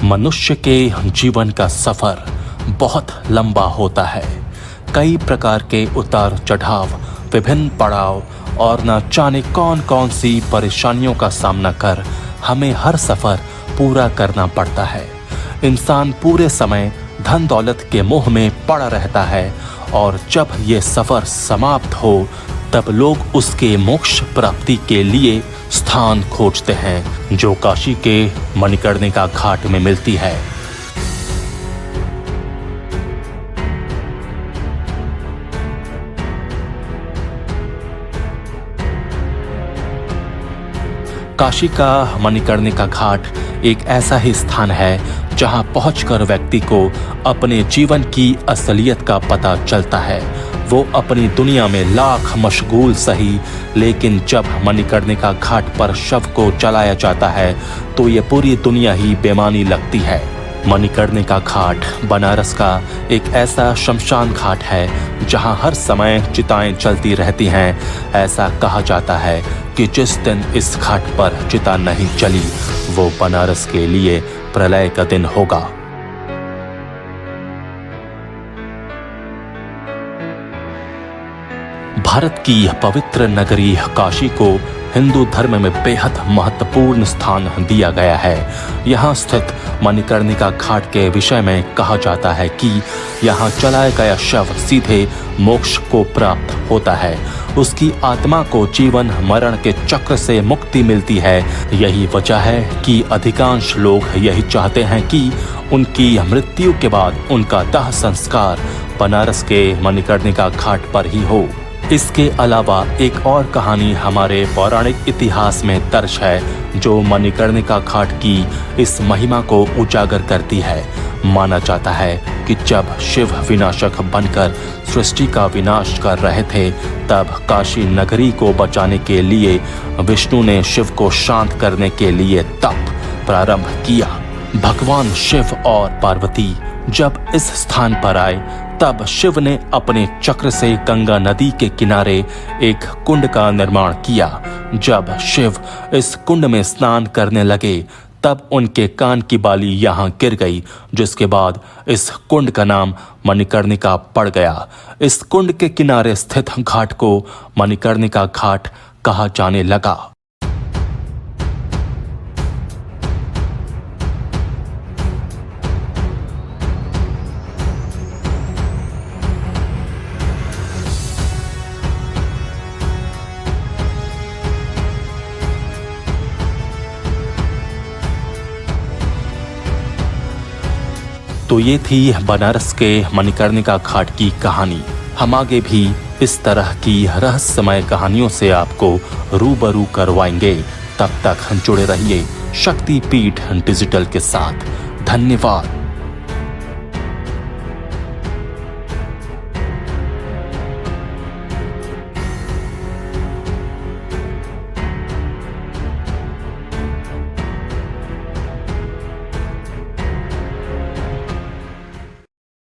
मनुष्य के जीवन का सफर बहुत लंबा होता है। कई प्रकार के उतार चढ़ाव, विभिन्न पड़ाव और न जाने कौन कौन सी परेशानियों का सामना कर हमें हर सफर पूरा करना पड़ता है। इंसान पूरे समय धन दौलत के मोह में पड़ा रहता है और जब ये सफर समाप्त हो तब लोग उसके मोक्ष प्राप्ति के लिए स्थान खोजते हैं, जो काशी के मणिकर्णिका घाट में मिलती है। काशी का मणिकर्णिका घाट एक ऐसा ही स्थान है जहां पहुंचकर व्यक्ति को अपने जीवन की असलियत का पता चलता है। वो अपनी दुनिया में लाख मशगूल सही, लेकिन जब मणिकर्णिका घाट पर शव को जलाया जाता है तो ये पूरी दुनिया ही बेमानी लगती है। मणिकर्णिका घाट बनारस का एक ऐसा शमशान घाट है जहां हर समय चिताएं जलती रहती हैं। ऐसा कहा जाता है कि जिस दिन इस घाट पर चिता नहीं जली वो बनारस के लिए प्रलय का दिन होगा। भारत की पवित्र नगरी काशी को हिंदू धर्म में बेहद महत्वपूर्ण स्थान दिया गया है। यहाँ स्थित मणिकर्णिका घाट के विषय में कहा जाता है कि यहाँ जलाया गया शव सीधे मोक्ष को प्राप्त होता है। उसकी आत्मा को जीवन मरण के चक्र से मुक्ति मिलती है। यही वजह है कि अधिकांश लोग यही चाहते हैं कि उनकी मृत्यु के बाद उनका दाह संस्कार बनारस के मणिकर्णिका घाट पर ही हो। इसके अलावा एक और कहानी हमारे पौराणिक इतिहास में दर्ज है जो मणिकर्णिका घाट की इस महिमा को उजागर करती है। माना जाता है कि जब शिव विनाशक बनकर सृष्टि का विनाश कर रहे थे तब काशी नगरी को बचाने के लिए विष्णु ने शिव को शांत करने के लिए तप प्रारंभ किया। भगवान शिव और पार्वती जब इस स्थान पर आए तब शिव ने अपने चक्र से गंगा नदी के किनारे एक कुंड का निर्माण किया। जब शिव इस कुंड में स्नान करने लगे तब उनके कान की बाली यहाँ गिर गई, जिसके बाद इस कुंड का नाम मणिकर्णिका पड़ गया। इस कुंड के किनारे स्थित घाट को मणिकर्णिका घाट कहा जाने लगा। तो ये थी बनारस के मणिकर्णिका घाट की कहानी। हम आगे भी इस तरह की रहस्यमय कहानियों से आपको रूबरू करवाएंगे। तब तक जुड़े रहिए शक्तिपीठ डिजिटल के साथ। धन्यवाद।